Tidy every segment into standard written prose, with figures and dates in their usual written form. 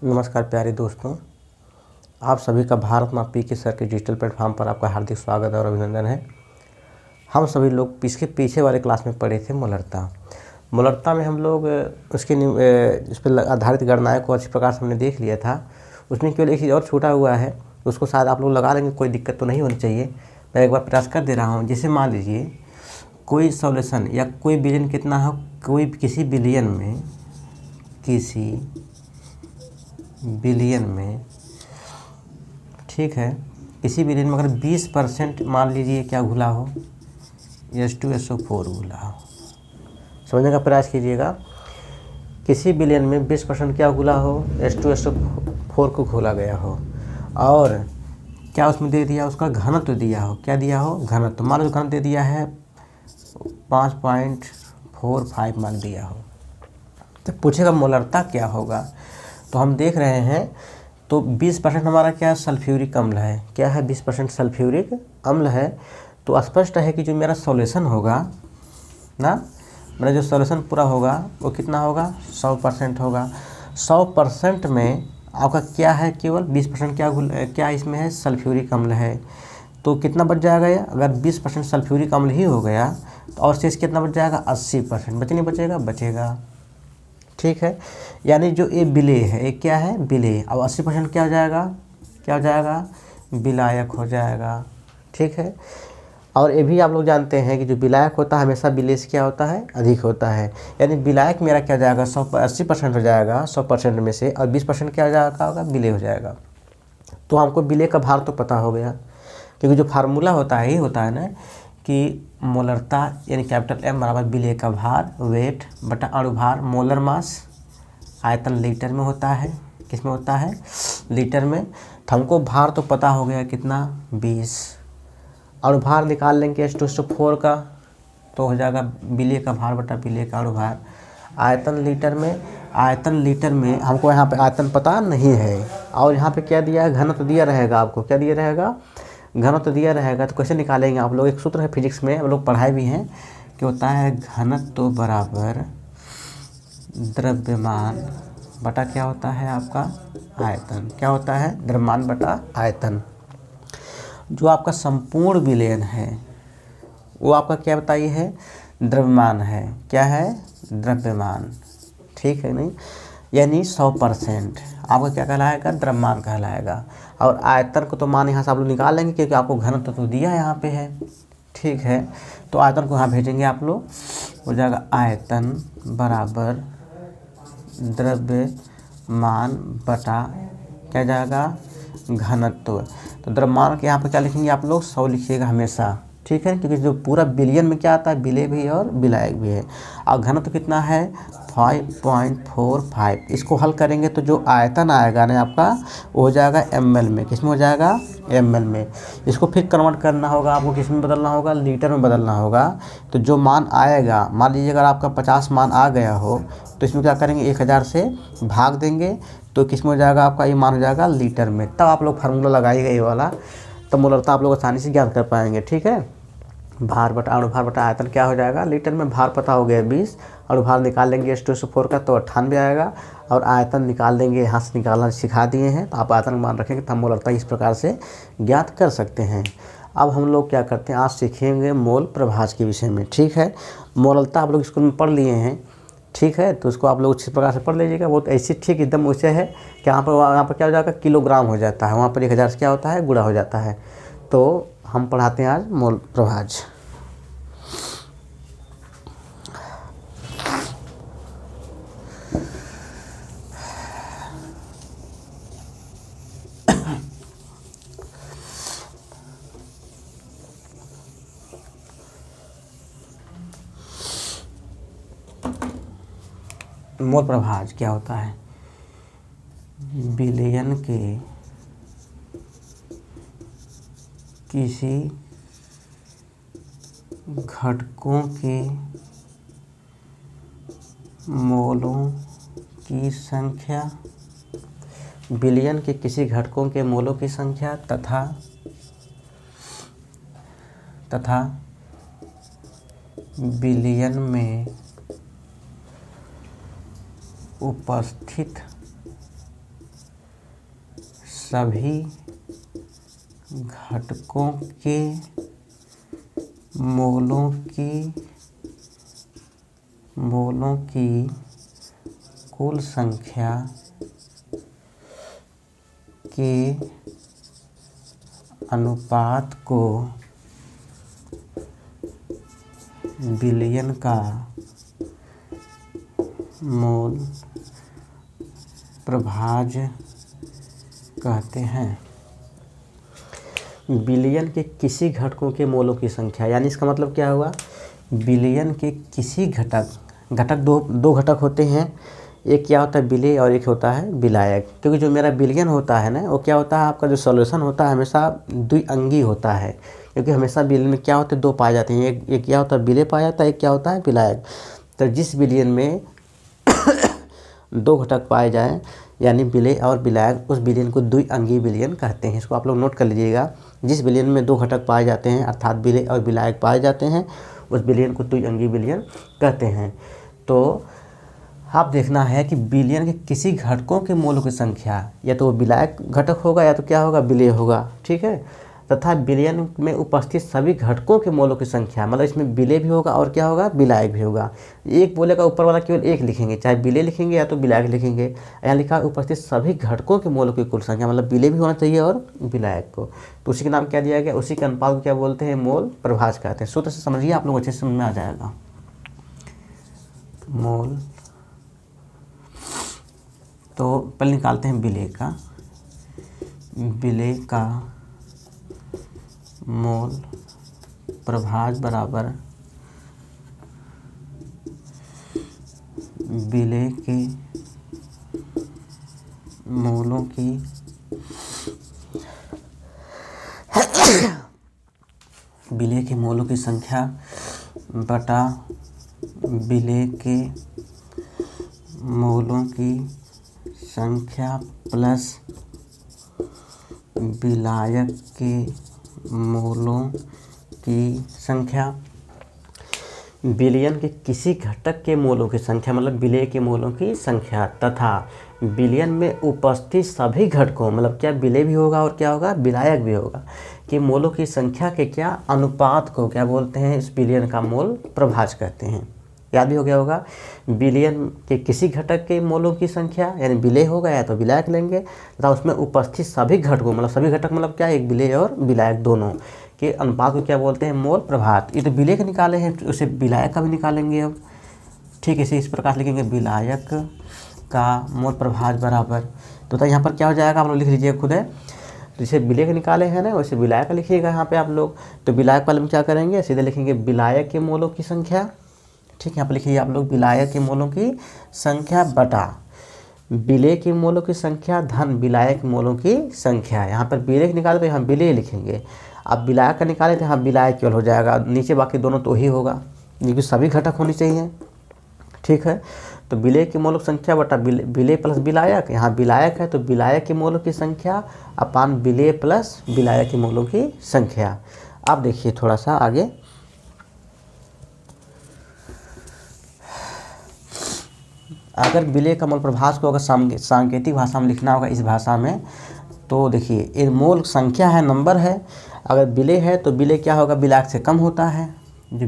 नमस्कार प्यारे दोस्तों, आप सभी का भारत माँ पीके सर के डिजिटल प्लेटफॉर्म पर आपका हार्दिक स्वागत और अभिनंदन है। हम सभी लोग इसके पीछे वाले क्लास में पढ़े थे मोलरता में हम लोग उस पर आधारित गणनाएँ को अच्छी प्रकार से हमने देख लिया था। उसमें केवल एक चीज़ और छूटा हुआ है, उसको शायद आप लोग लगा लेंगे, कोई दिक्कत तो नहीं होनी चाहिए। मैं एक बार प्रयास कर दे रहा हूँ। जैसे मान लीजिए कोई सॉल्यूशन या कोई बिलियन कितना हो, किसी बिलियन में ठीक है, किसी बिलियन में अगर 20% मान लीजिए क्या घुला हो, H2SO4 घुला हो। समझने का प्रयास कीजिएगा। किसी बिलियन में 20% क्या घुला हो, H2SO4 को घोला गया हो, और क्या उसमें दे दिया, उसका घनत्व दिया हो। क्या दिया हो? घनत्व। मान लो घनत्व दे दिया है 5.45 मान दिया हो, तो पूछेगा मोलरता क्या होगा। तो हम देख रहे हैं, तो 20% हमारा क्या है, सल्फ्यूरिक अम्ल है। क्या है? 20% सल्फ्यूरिक अम्ल है। तो स्पष्ट है कि जो मेरा सॉल्यूशन होगा ना, मेरा जो सॉल्यूशन पूरा होगा वो कितना होगा, 100% होगा। 100% में आपका क्या है, केवल 20% क्या इसमें है, सल्फ्यूरिक अम्ल है। तो कितना बच जाएगा ये? अगर 20% सल्फ्यूरिक अम्ल ही हो गया तो और शेष कितना बच जाएगा, 80%। बच नहीं बचेगा? बचेगा। ठीक है, यानी जो ये विलेय है, ये क्या है, विलेय। अब 80% क्या हो जाएगा, क्या हो जाएगा, विलायक हो जाएगा। ठीक है, और ये भी आप लोग जानते हैं कि जो विलायक होता है हमेशा विलेय से क्या होता है, अधिक होता है। यानी विलायक मेरा क्या जाएगा, 80% हो जाएगा 100% में से, और 20% क्या हो जाएगा होगा, विलेय हो जाएगा। तो हमको विलेय का भार तो पता हो गया, क्योंकि जो फार्मूला होता है, यही होता है ना कि मोलरता यानी कैपिटल M बराबर विलेय का भार, वेट बटा अणुभार, मोलर मास, आयतन लीटर में होता है। किस में होता है? लीटर में। तो हमको भार तो पता हो गया कितना, 20। अणुभार निकाल लेंगे H2SO4 का, तो हो जाएगा विलेय का भार बटा विलेय का अणुभार। आयतन लीटर में हमको यहाँ पे आयतन पता नहीं है, और यहाँ पे क्या दिया है, घनत्व दिया रहेगा। आपको क्या दिया रहेगा, घनत्व दिया रहेगा। तो कैसे निकालेंगे आप लोग, एक सूत्र है फिजिक्स में, हम लोग पढ़ाए भी हैं, कि होता है घनत्व बराबर द्रव्यमान बटा क्या होता है आपका, आयतन। क्या होता है? द्रव्यमान बटा आयतन। जो आपका संपूर्ण विलयन है वो आपका क्या बताइए है, द्रव्यमान है। क्या है? द्रव्यमान। ठीक है नहीं, यानी 100% आपका क्या कहलाएगा, द्रव्यमान कहलाएगा। और आयतन को तो मान यहाँ से आप लोग निकाल लेंगे, क्योंकि आपको घनत्व तो दिया यहाँ पे है। ठीक है, तो आयतन को यहाँ भेजेंगे आप लोग, हो जाएगा आयतन बराबर द्रव्यमान बटा क्या जाएगा, घनत्व। तो द्रव्यमान के यहाँ पे क्या लिखेंगे आप लोग, 100 लिखिएगा हमेशा। ठीक है, क्योंकि जो पूरा बिलियन में क्या आता है, विलेय भी है और विलायक भी है। और घनत्व कितना है, 5.45। इसको हल करेंगे तो जो आयतन आएगा ना आपका, वो हो जाएगा ml में। किस में हो जाएगा, ml में। इसको फिर कन्वर्ट करना होगा आपको, किस में बदलना होगा, लीटर में बदलना होगा। तो जो मान आएगा, मान लीजिए अगर आपका 50 मान आ गया हो, तो इसमें क्या करेंगे, 1000 से भाग देंगे, तो किस में हो जाएगा आपका, ये मान हो जाएगा लीटर में। तब आप लोग फार्मूला लगाइएगा ये वाला, तब मोलरता आप लोग आसानी से ज्ञात कर पाएंगे। ठीक है, भार बटा अणुभार बटा आयतन क्या हो जाएगा, लीटर में। भार पता हो गया 20, अणुभार निकाल लेंगे H2SO4 का, तो 98 आएगा। और आयतन निकाल देंगे, यहाँ से निकालना सिखा दिए हैं, तो आप आयतन मान रखेंगे तो हम मोलरता इस प्रकार से ज्ञात कर सकते हैं। अब हम लोग क्या करते हैं, आज सीखेंगे मोल प्रभाज के विषय में। ठीक है, मोलरता आप लोग स्कूल में पढ़ लिए हैं। ठीक है, तो उसको आप लोग अच्छी प्रकार से पढ़ लीजिएगा। वो तो ऐसे ठीक एकदम वैसे है कि यहाँ पर क्या हो जाएगा, किलोग्राम हो जाता है, वहाँ पर 1000 से क्या होता है, गुणा हो जाता है। तो हम पढ़ाते हैं आज मोल प्रभाज। मोल प्रभाज क्या होता है, विलयन के किसी घटकों के मोलों की संख्या, विलयन के किसी घटकों के मोलों की संख्या तथा विलयन में उपस्थित सभी घटकों के मोलों की कुल संख्या के अनुपात को विलयन का मोल प्रभाज्य कहते हैं। विलयन के किसी घटकों के मोलों की संख्या, यानी इसका मतलब क्या हुआ, विलयन के किसी घटक दो घटक होते हैं, एक क्या होता है विलेय और एक होता है विलायक। क्योंकि जो मेरा विलयन होता है ना, वो क्या होता है, आपका जो सॉल्यूशन होता है हमेशा द्विअंगी होता है। क्योंकि हमेशा विलयन में क्या होते हैं, दो पाए जाते हैं, एक क्या होता है विलेय पाया जाता है, एक क्या होता है विलायक। तो जिस विलयन में दो घटक पाए जाएं, यानी विलेय और विलायक, उस विलयन को द्विअंगी विलयन कहते हैं। इसको आप लोग नोट कर लीजिएगा। जिस विलयन में दो घटक पाए जाते हैं अर्थात विलेय और विलायक पाए जाते हैं, उस विलयन को द्विअंगी विलयन कहते हैं। तो आप देखना है कि विलयन के किसी घटकों के मोलों की संख्या या तो वो विलायक घटक होगा या तो क्या होगा विलेय होगा, ठीक है। तथा विलयन में उपस्थित सभी घटकों के मोलों की संख्या, मतलब इसमें विलेय भी होगा और क्या होगा विलायक भी होगा। एक बोलेगा ऊपर वाला केवल एक लिखेंगे, चाहे विलेय लिखेंगे या तो विलायक लिखेंगे। यहाँ लिखा उपस्थित सभी घटकों के मोलों की कुल संख्या, मतलब विलेय भी होना चाहिए और विलायक को। तो उसी का नाम क्या दिया गया, उसी के अनुपात को क्या बोलते हैं, मोल प्रभाज्य कहते हैं। सूत्र से समझिए, आप लोग अच्छे से समझ में आ जाएगा। मोल, तो पहले निकालते हैं विलेय का। विलेय का मोल प्रभाज्य बराबर विलेय के मोलों की विलेय के मोलों की संख्या बटा विलेय के मोलों की संख्या प्लस विलायक के मोलों की संख्या। विलयन के किसी घटक के मोलों की संख्या, मतलब विलेय के मोलों की संख्या, तथा विलयन में उपस्थित सभी घटकों, मतलब क्या विलेय भी होगा और क्या होगा विलायक भी होगा, कि मोलों की संख्या के क्या अनुपात को क्या बोलते हैं, इस विलयन का मोल प्रभाज्य कहते हैं। याद भी हो गया होगा। विलयन के किसी घटक के मोलों की संख्या, यानी विलेय होगा या तो विलायक लेंगे, तथा उसमें उपस्थित सभी घटकों, मतलब सभी घटक मतलब क्या, एक विलेय और विलायक दोनों के अनुपात को क्या बोलते हैं, मोल प्रभाज्य। ये तो विलेय का निकाले हैं, उसे विलायक का भी निकालेंगे अब, ठीक है। इस प्रकार लिखेंगे विलायक का मोल प्रभाज्य बराबर, तो यहाँ पर क्या हो जाएगा, आप लोग लिख लीजिए खुद है। तो जैसे विलेय का निकाले हैं ना, वैसे विलायक का लिखिएगा यहाँ पे आप लोग। तो विलायक वाले में क्या करेंगे, सीधे लिखेंगे विलायक के मोलों की संख्या, ठीक है। यहाँ पर लिखिए आप लोग विलायक के मोलों की संख्या बटा विलेय के मोलों की संख्या धन विलायक मोलों की संख्या। यहाँ पर विलेय निकाले तो यहाँ विलेय लिखेंगे, अब विलायक का निकाले तो यहाँ विलायक केवल हो जाएगा, नीचे बाकी दोनों तो ही होगा, क्योंकि सभी घटक होनी चाहिए, ठीक है। तो विलेय की मोलों की संख्या बटा विलेय प्लस विलायक, यहाँ विलायक है तो विलायक के मोलों की संख्या अपान विलेय प्लस विलायक के मोलों की संख्या। अब देखिए थोड़ा सा आगे, अगर विलेय का मोल प्रभाज्य को अगर सांकेतिक भाषा में लिखना होगा इस भाषा में, तो देखिए ये मोल संख्या है, नंबर है। अगर विलेय है तो विलेय क्या होगा, विलायक से कम होता है। जो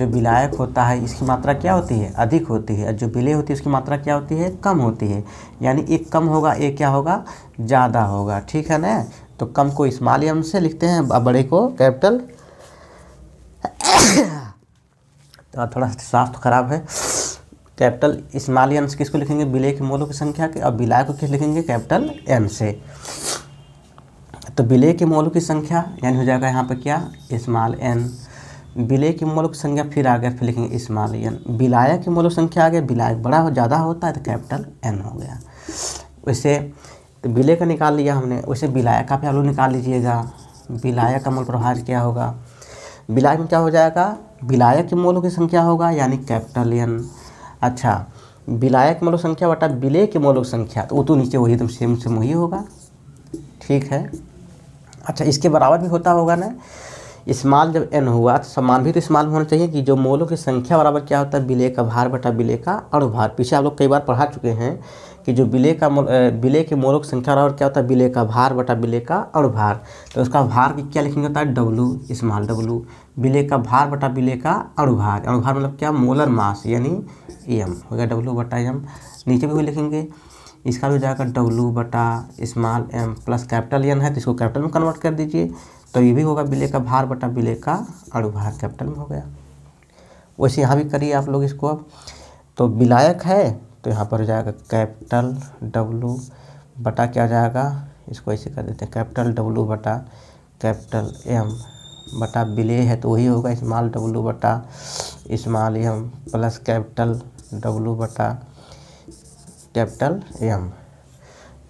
विलायक होता है इसकी मात्रा क्या होती है, अधिक होती है, और जो विलेय होती है उसकी मात्रा क्या होती है, कम होती है। यानी एक कम होगा, एक क्या होगा, ज़्यादा होगा, ठीक है ना। तो कम को स्मॉल एम से लिखते हैं, बड़े को कैपिटल तो थोड़ा साफ तो खराब है, कैपिटल स्मॉल एन से किसको लिखेंगे, विलेय के मोलों की संख्या के, और विलायक को किस लिखेंगे, कैपिटल एन से। तो विलेय के मोलों की संख्या यानी हो जाएगा यहाँ पर क्या, स्मॉल एन। विलेय के मोलों की संख्या फिर आ गया, फिर लिखेंगे स्मॉल एन। विलायक के मोलों की संख्या आ गया, विलायक बड़ा हो ज़्यादा होता है तो कैपिटल एन हो गया। वैसे तो विलेय का निकाल लिया हमने, वैसे विलायक का भी आप लोग निकाल लीजिएगा। विलायक का मोल प्रभाज्य क्या होगा, विलायक में क्या हो जाएगा, विलायक के मोलों की संख्या होगा यानी कैपिटल एन। अच्छा, विलायक मोलों संख्या बटा विलेय के मोलों की संख्या, तो वो तो नीचे वही एकदम सेम वही होगा, ठीक है। अच्छा, इसके बराबर भी होता होगा ना, स्मॉल जब n हुआ तो समान भी तो स्मॉल होना चाहिए कि जो मोलों की संख्या बराबर क्या होता है विलेय का भार बटा विलेय का अणुभार। पीछे आप लोग कई बार पढ़ा चुके हैं कि जो विलेय के मोलों की संख्या बराबर क्या होता है विलेय का भार बटा विलेय का अणुभार। तो उसका भार की क्या लिखेंगे होता है W स्मॉल w, विलेय का भार बटा विलेय का अणुभार। अणुभार मतलब क्या मोलर मास यानी m हो गया W बटा m। नीचे भी वही लिखेंगे, इसका भी हो जाएगा W बटा small m plus capital N है तो इसको कैपिटल में कन्वर्ट कर दीजिए तो ये भी होगा विलेय का भार बटा विलेय का अणुभार, कैपिटल में हो गया। वैसे यहाँ भी करिए आप लोग इसको। अब तो विलायक है तो यहाँ पर हो जाएगा कैपिटल W बटा क्या जाएगा, इसको ऐसे कर देते हैं कैपिटल W बटा कैपिटल M बटा विलेय है तो वही होगा स्मॉल W बटा small m plus capital W बटा कैपिटल M।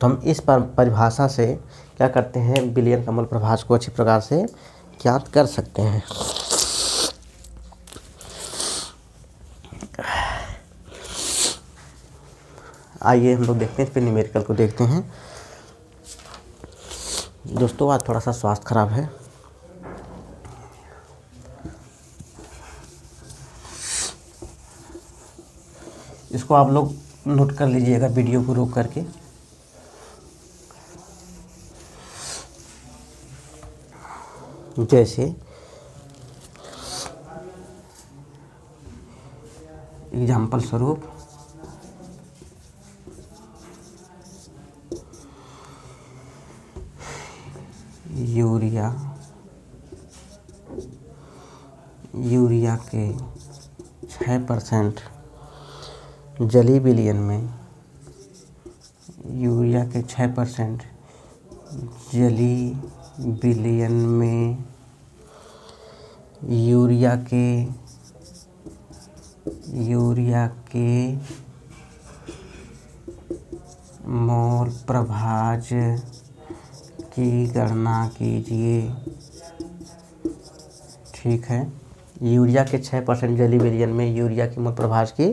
तो हम इस परिभाषा से क्या करते हैं विलयन का मूल प्रभाज को अच्छी प्रकार से ज्ञात कर सकते हैं। आइए हम लोग देखते हैं, फिर न्यूमेरिकल को देखते हैं। दोस्तों आज थोड़ा सा स्वास्थ्य खराब है, इसको आप लोग नोट कर लीजिएगा वीडियो को रोक करके। जैसे एग्जाम्पल स्वरूप यूरिया के 6% जली विलयन में, यूरिया के 6% जली विलयन में यूरिया के मोल प्रभाज की गणना कीजिए। ठीक है, यूरिया के 6% जली विलयन में यूरिया के मोल प्रभाज की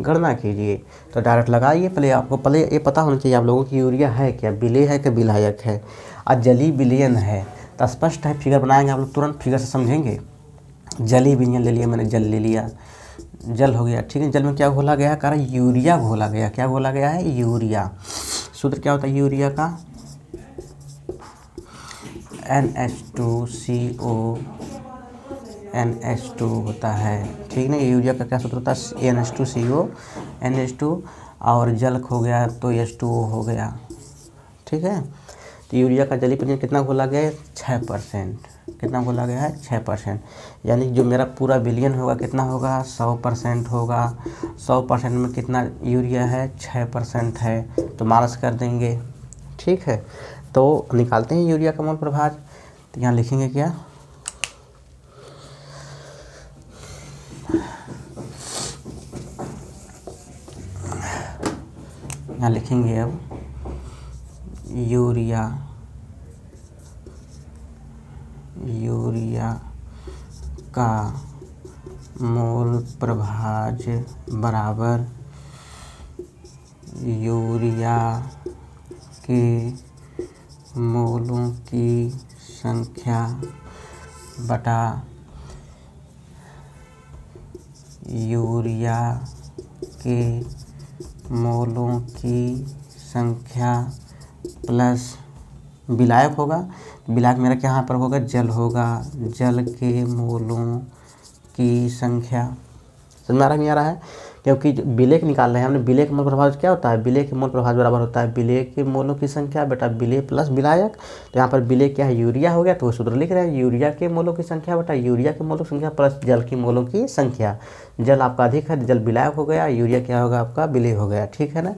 गणना कीजिए। तो डायरेक्ट लगाइए। पहले ये पता होना चाहिए आप लोगों की यूरिया है क्या, विलेय है कि विलायक है। और जली विलयन है तो स्पष्ट है, फिगर बनाएंगे आप लोग तुरंत फिगर से समझेंगे। जली विलयन ले लिया, मैंने जल ले लिया, जल हो गया। ठीक है, जल में क्या घोला गया है, कह रहा यूरिया घोला गया। क्या घोला गया है, यूरिया। सूत्र क्या होता है यूरिया का, NH2CO NH2 होता है। ठीक है, यूरिया का क्या सूत्र होता है NH2CO NH2, और जल हो गया तो H2O हो गया। ठीक है, तो यूरिया का जली विलयन कितना घोला गया है, 6%। कितना घोला गया है, 6%। यानी जो मेरा पूरा विलयन होगा कितना होगा, 100% होगा। 100% में कितना यूरिया है, 6% है, तो माइनस कर देंगे। ठीक है, तो निकालते हैं यूरिया का मोल प्रभाज। तो यहाँ लिखेंगे क्या, यहाँ लिखेंगे अब यूरिया का मोल प्रभाज बराबर यूरिया के मोलों की संख्या बटा यूरिया के मोलों की संख्या प्लस विलायक होगा। विलायक मेरा क्या यहाँ पर होगा, जल होगा, जल के मोलों की संख्या। समझ में आ रहा है, नहीं आ रहा है, क्योंकि विलेय निकाल रहे हैं हमने। विलेय के मोल प्रभाज क्या होता है, विलेय के मोल प्रभाज बराबर होता है विलेय के मोलों की संख्या बेटा विलेय प्लस विलायक। तो यहाँ पर विलेय क्या है, यूरिया हो गया, तो वो सूत्र लिख रहे हैं यूरिया के मोलों की संख्या बेटा यूरिया के मोलों की संख्या प्लस जल की मोलों की संख्या। जल आपका अधिक है तो जल विलायक हो गया, यूरिया क्या होगा आपका विलेय हो गया। ठीक है ना,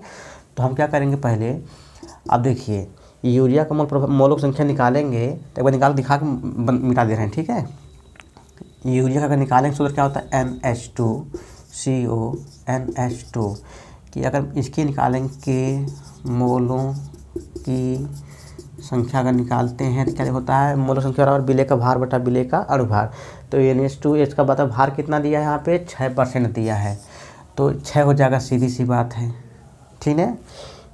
तो हम क्या करेंगे पहले, अब देखिए यूरिया का मोलों की संख्या निकालेंगे तो एक बार निकाल दिखा के मिटा दे रहे हैं। ठीक है, यूरिया का अगर निकालेंगे सूत्र क्या होता है NH2CO NH2 कि अगर इसके निकालेंगे के मोलों की संख्या अगर निकालते हैं तो क्या होता है, मोलों संख्या बराबर विलेय का भार बटा विलेय का अणुभार। तो NH2 का बता भार कितना दिया है, यहाँ पे 6% दिया है, तो 6 हो जाएगा, सीधी सी बात है। ठीक है,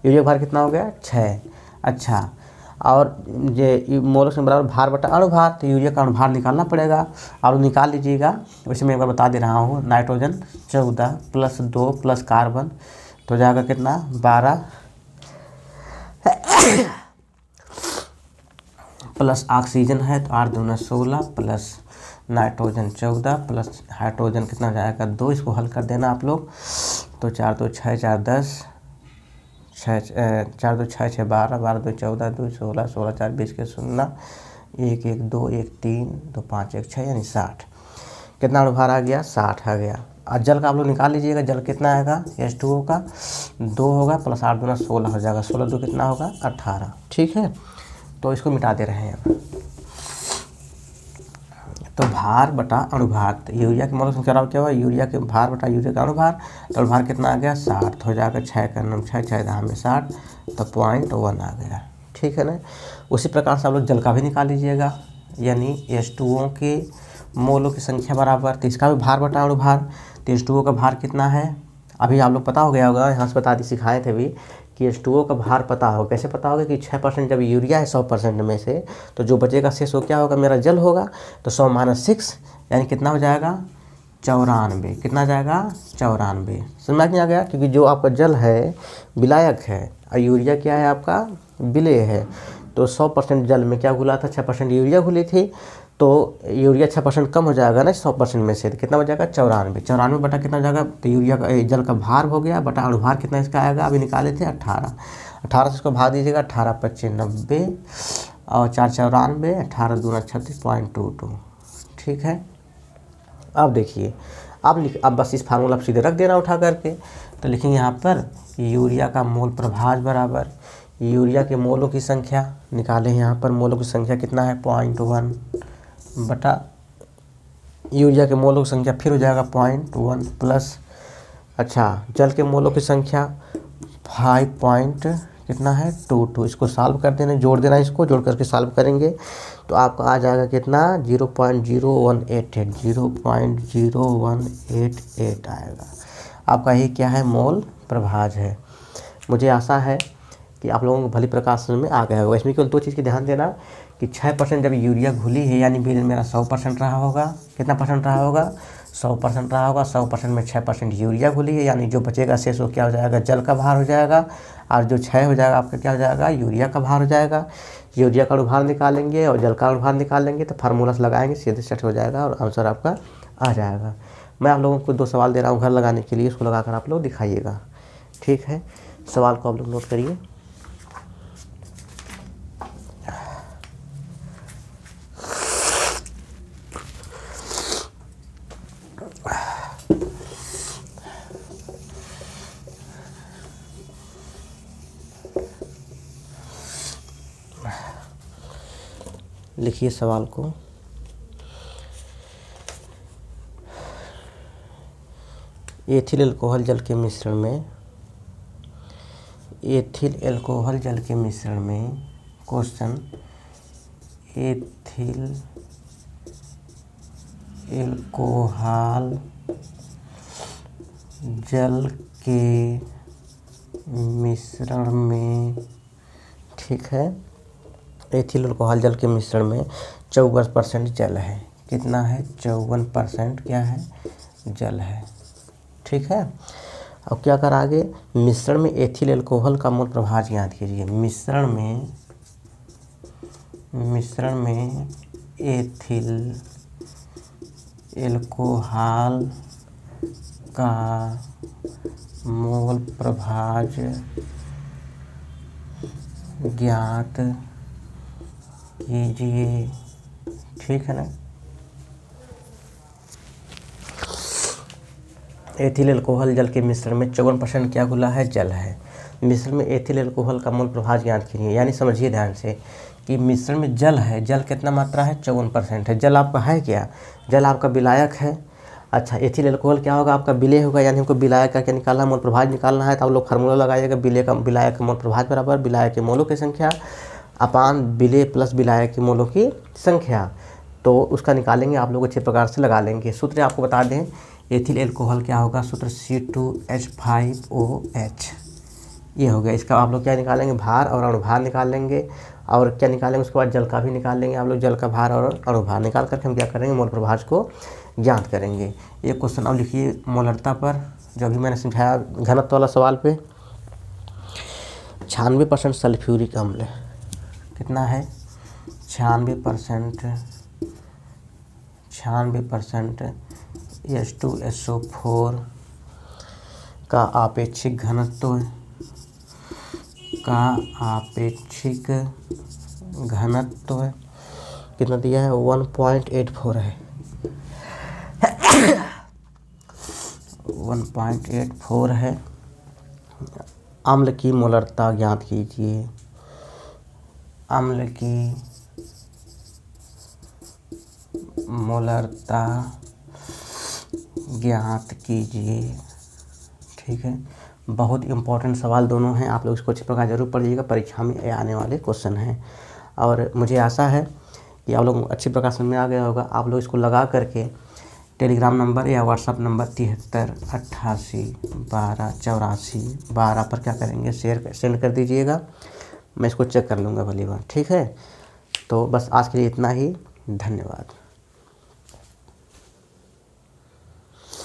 यूरिया का भार कितना हो गया, 6। अच्छा, और ये मोल के बराबर भार बटा अणुभार, तो यूरिया का अणुभार निकालना पड़ेगा, और निकाल लीजिएगा। वैसे मैं एक बार बता दे रहा हूँ, नाइट्रोजन 14 + 2 + कार्बन तो जाएगा कितना 12 प्लस ऑक्सीजन है तो 8 दूना 16 प्लस नाइट्रोजन 14 प्लस हाइड्रोजन कितना जाएगा 2। इसको हल कर देना आप लोग, तो 4 2 6 4 10 6 4 2 6 6 12 12 2 14 2 16 16 4 20 के 0 1 1 2 1 3 2 5 1 6 यानी 60। कितना अणुभार आ गया 60 आ गया। और जल का आप लोग निकाल लीजिएगा, जल कितना आएगा H2O का 2 होगा प्लस 8 दूना 16 हो जाएगा, 16 2 कितना होगा 18। ठीक है, तो इसको मिटा दे रहे हैं अब। तो भार बटा अणुभार, तो यूरिया के मोल संख्या क्या हुआ, यूरिया के भार बटा यूरिया का अणुभार, तो अणुभार कितना आ गया 60 हो जाएगा, 6 का 9 6 6 10 में 60 तो 0.1 आ गया। ठीक है ना। उसी प्रकार से आप लोग जल का भी निकाल लीजिएगा, यानी H2O के मोलों की संख्या बराबर, तो इसका भी भार बटा अणुभार, तो H2O का भार कितना है अभी आप लोग पता हो गया होगा, यहाँ से बता दी सिखाए थे भी कि H2O का भार पता हो। कैसे पता होगा कि 6% जब यूरिया है 100% में से, तो जो बचेगा शेष वो क्या होगा मेरा जल होगा, तो 100 - 6 यानी कितना हो जाएगा 94। कितना जाएगा 94। समझ में आ गया, क्योंकि जो आपका जल है विलायक है और यूरिया क्या है आपका विलेय है, तो 100% जल में क्या घुला था 6% यूरिया घुली थी, तो यूरिया 6% कम हो जाएगा ना 100% में से, तो कितना हो जाएगा 94। 94 बटा कितना हो जाएगा, तो यूरिया का जल का भार हो गया बटा अणुभार कितना इसका आएगा, अभी निकाले थे 18। 18 से इसको भाग दीजिएगा, 18 × 25 = 90 और 4 94, 18 दूना 36.22। ठीक है। अब देखिए, अब बस इस फार्मूला सीधे रख देना उठा करके, तो लिखेंगे यहाँ पर यूरिया का मोल प्रभाज बराबर यूरिया के मोलों की संख्या निकालें, यहाँ पर मोलों की संख्या कितना है 0.1 बटा यूरिया के मोलों की संख्या फिर हो जाएगा 0.1 प्लस अच्छा जल के मोलों की संख्या 5 कितना है 22। इसको सॉल्व कर देना, जोड़ देना, इसको जोड़ करके सॉल्व करेंगे तो आपका आ जाएगा कितना 0.0188 0.0188 आएगा। आपका ये क्या है मोल प्रभाज है। मुझे आशा है कि आप लोगों को भली प्रकार समझ में आ गया होगा। इसमें केवल 2 चीज़ की ध्यान देना कि 6% जब यूरिया घुली है यानी बिल मेरा 100% रहा होगा। कितना परसेंट रहा होगा 100% रहा होगा। 100% में 6% यूरिया घुली है, यानी जो बचेगा शेष वो क्या हो जाएगा जल का भार हो जाएगा, और जो 6 हो जाएगा आपका क्या हो जाएगा यूरिया का भार हो जाएगा। यूरिया का भार निकालेंगे और जल का भार निकालेंगे तो फार्मूला से लगाएंगे, सीधे सेट हो जाएगा और आंसर आपका आ जाएगा। मैं आप लोगों को 2 सवाल दे रहा हूँ घर लगाने के लिए, इसको लगाकर आप लोग दिखाइएगा। ठीक है, सवाल को आप लोग नोट करिए। लिखिए सवाल को। एथिल अल्कोहल जल के मिश्रण में क्वेश्चन एथिल अल्कोहल जल के मिश्रण में, ठीक है, एथिल अल्कोहल जल के मिश्रण में 54% जल है। कितना है 54% क्या है जल है। ठीक है, अब क्या कर आगे मिश्रण में एथिल अल्कोहल का मोल प्रभाज याद कीजिए। मिश्रण में एथिल अल्कोहल का मोल प्रभाज ज्ञात कीजिए। ठीक है ना। एथिल अल्कोहल जल के मिश्रण में 54% क्या घुला है जल है। मिश्रण में एथिल अल्कोहल का मोल प्रभाज ज्ञात कीजिए, यानी समझिए ध्यान से कि मिश्रण में जल है, जल कितना मात्रा है 54% है। जल आपका है क्या, जल आपका विलायक है। अच्छा, एथिल अल्कोहल क्या होगा आपका विलेय होगा, यानी हमको विलायक का क्या निकालना है मोल प्रभाज निकालना है। तो आप लोग फार्मूला लगाइएगा, विलायक का मोल प्रभाज बराबर विलायक के मोलों की संख्या अपान विलेय प्लस विलायक के मोलों की संख्या। तो उसका निकालेंगे, आप लोग अच्छे प्रकार से लगा लेंगे। सूत्र आपको बता दें, एथिल अल्कोहल क्या होगा सूत्र C2H5OH। ये हो गया। इसका आप लोग क्या निकालेंगे, भार और अणुभार निकाल लेंगे, और क्या निकालेंगे उसके बाद जल का भी निकाल लेंगे आप लोग, जल का भार और अणुभार निकाल करके हम क्या करेंगे, मोल प्रभाज को ज्ञात करेंगे। ये क्वेश्चन अब लिखिए मोलरता पर, जो अभी मैंने समझाया घनत्व वाला सवाल पे। 96% सल्फ्यूरिक अम्ल कितना है, 96% H2SO4 का आपेक्षिक घनत्व कितना दिया है, 1.84 है। 1.84 है। अम्ल की मोलरता ज्ञात कीजिए, अम्ल की मोलरता ज्ञात कीजिए। ठीक है, बहुत इम्पोर्टेंट सवाल दोनों हैं, आप लोग इसको अच्छे प्रकार जरूर पढ़िएगा, परीक्षा में आने वाले क्वेश्चन हैं। और मुझे आशा है कि आप लोग अच्छी प्रकार समझ में आ गया होगा। आप लोग इसको लगा करके टेलीग्राम नंबर या व्हाट्सअप नंबर 73 88 12 84 12 पर क्या करेंगे, सेंड कर दीजिएगा, मैं इसको चेक कर लूँगा भली बार। ठीक है, तो बस आज के लिए इतना ही, धन्यवाद।